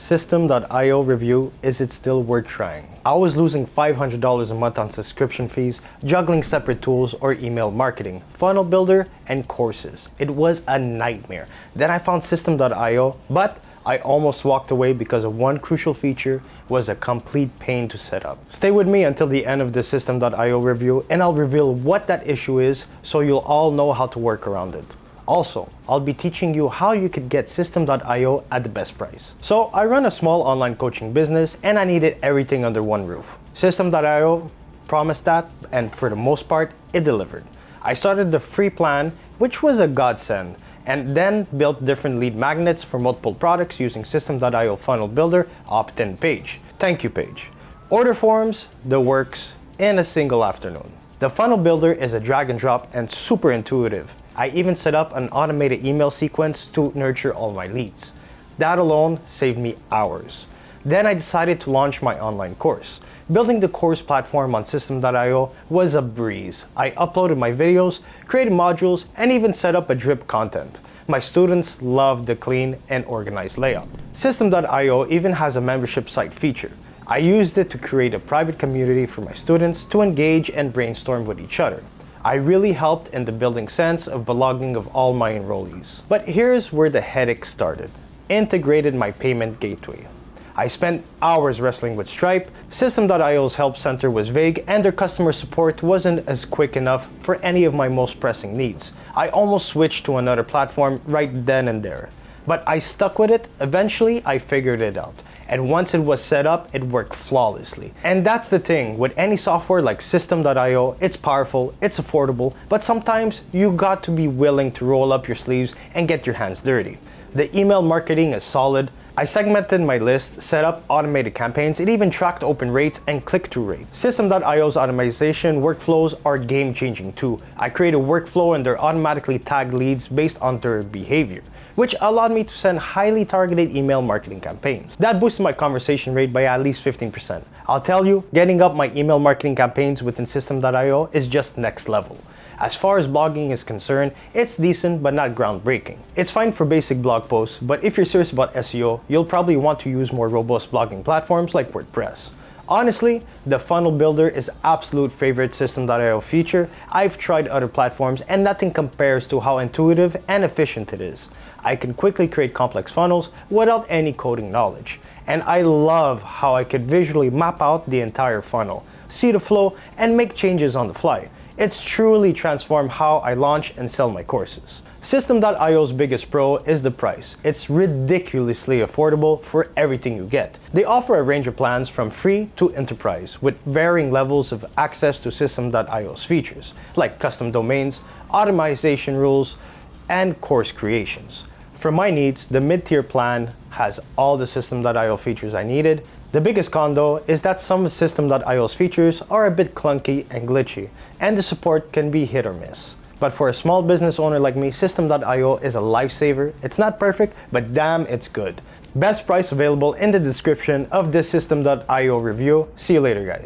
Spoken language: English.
System.io review, is it still worth trying? I was losing $500 a month on subscription fees, juggling separate tools or email marketing, funnel builder, and courses. It was a nightmare. Then I found System.io, but I almost walked away because of one crucial feature was a complete pain to set up. Stay with me until the end of the System.io review and I'll reveal what that issue is so you'll all know how to work around it. Also, I'll be teaching you how you could get System.io at the best price. So I run a small online coaching business and I needed everything under one roof. System.io promised that, and for the most part, it delivered. I started the free plan, which was a godsend, and then built different lead magnets for multiple products using System.io funnel builder opt-in page. Thank you page. Order forms, the works, in a single afternoon. The funnel builder is a drag and drop and super intuitive. I even set up an automated email sequence to nurture all my leads. That alone saved me hours. Then I decided to launch my online course. Building the course platform on System.io was a breeze. I uploaded my videos, created modules, and even set up a drip content. My students loved the clean and organized layout. System.io even has a membership site feature. I used it to create a private community for my students to engage and brainstorm with each other. I really helped in the building sense of belonging of all my enrollees. But here's where the headache started. Integrated my payment gateway. I spent hours wrestling with Stripe. System.io's help center was vague and their customer support wasn't as quick enough for any of my most pressing needs. I almost switched to another platform right then and there. But I stuck with it. Eventually, I figured it out. And once it was set up, it worked flawlessly. And that's the thing, with any software like System.io, it's powerful, it's affordable, but sometimes you got to be willing to roll up your sleeves and get your hands dirty. The email marketing is solid. I segmented my list, set up automated campaigns, it even tracked open rates and click-through rates. System.io's automation workflows are game-changing too. I created a workflow and they're automatically tagged leads based on their behavior, which allowed me to send highly targeted email marketing campaigns. That boosted my conversation rate by at least 15%. I'll tell you, getting up my email marketing campaigns within System.io is just next level. As far as blogging is concerned, it's decent but not groundbreaking. It's fine for basic blog posts, but if you're serious about SEO, you'll probably want to use more robust blogging platforms like WordPress. Honestly, the funnel builder is absolute favorite System.io feature. I've tried other platforms and nothing compares to how intuitive and efficient it is. I can quickly create complex funnels without any coding knowledge. And I love how I could visually map out the entire funnel, see the flow, and make changes on the fly. It's truly transformed how I launch and sell my courses. System.io's biggest pro is the price. It's ridiculously affordable for everything you get. They offer a range of plans from free to enterprise with varying levels of access to System.io's features, like custom domains, automation rules, and course creations. For my needs, the mid-tier plan has all the System.io features I needed. The biggest con though is that some of System.io's features are a bit clunky and glitchy, and the support can be hit or miss. But for a small business owner like me, System.io is a lifesaver. It's not perfect, but damn, it's good. Best price available in the description of this System.io review. See you later, guys.